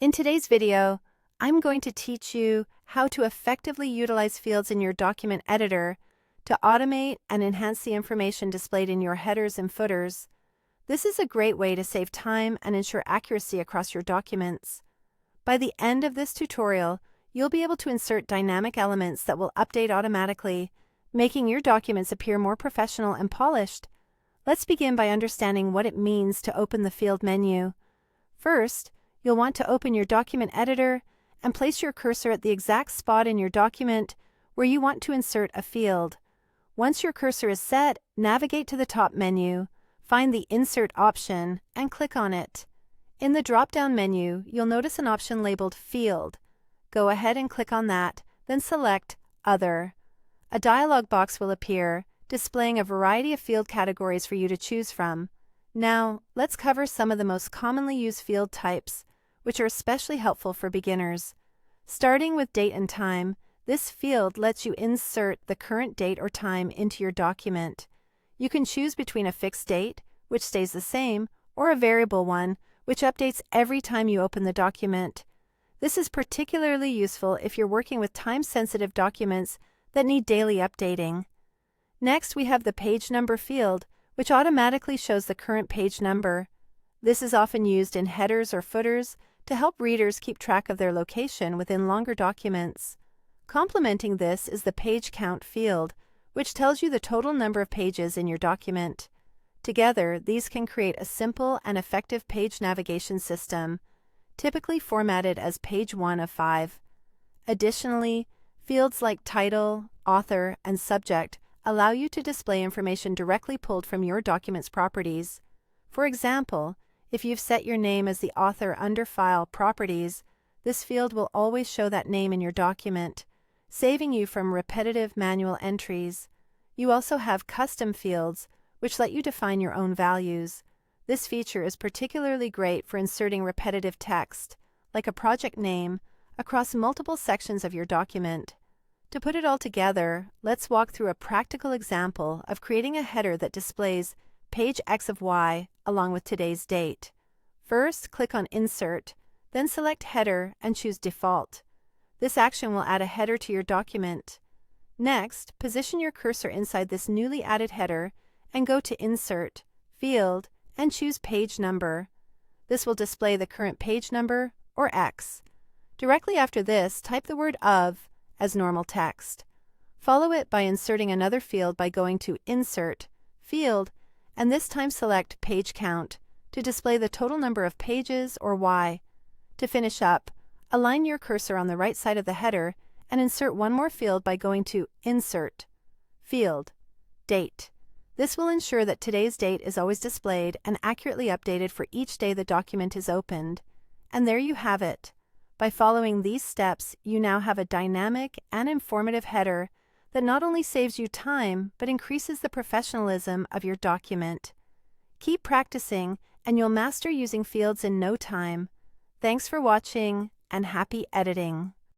In today's video, I'm going to teach you how to effectively utilize fields in your document editor to automate and enhance the information displayed in your headers and footers. This is a great way to save time and ensure accuracy across your documents. By the end of this tutorial, you'll be able to insert dynamic elements that will update automatically, making your documents appear more professional and polished. Let's begin by understanding what it means to open the field menu. First, you'll want to open your document editor and place your cursor at the exact spot in your document where you want to insert a field. Once your cursor is set, navigate to the top menu, find the Insert option, and click on it. In the drop-down menu, you'll notice an option labeled Field. Go ahead and click on that, then select Other. A dialog box will appear, displaying a variety of field categories for you to choose from. Now, let's cover some of the most commonly used field types, which are especially helpful for beginners. Starting with date and time, this field lets you insert the current date or time into your document. You can choose between a fixed date, which stays the same, or a variable one, which updates every time you open the document. This is particularly useful if you're working with time-sensitive documents that need daily updating. Next, we have the page number field, which automatically shows the current page number. This is often used in headers or footers to help readers keep track of their location within longer documents. Complementing this is the page count field, which tells you the total number of pages in your document. Together, these can create a simple and effective page navigation system, typically formatted as page 1 of 5. Additionally, fields like title, author, and subject allow you to display information directly pulled from your document's properties. For example, if you've set your name as the author under File Properties, this field will always show that name in your document, saving you from repetitive manual entries. You also have custom fields, which let you define your own values. This feature is particularly great for inserting repetitive text, like a project name, across multiple sections of your document. To put it all together, let's walk through a practical example of creating a header that displays page X of Y along with today's date. First, click on Insert, then select Header and choose Default. This action will add a header to your document. Next, position your cursor inside this newly added header and go to Insert, Field, and choose Page Number. This will display the current page number, or X. Directly after this, type the word Of as normal text. Follow it by inserting another field by going to Insert, Field, and this time select Page Count to display the total number of pages, or Y. To finish up, align your cursor on the right side of the header and insert one more field by going to Insert, Field, Date. This will ensure that today's date is always displayed and accurately updated for each day the document is opened. And there you have it. By following these steps, you now have a dynamic and informative header that not only saves you time, but increases the professionalism of your document. Keep practicing, and you'll master using fields in no time. Thanks for watching, and happy editing!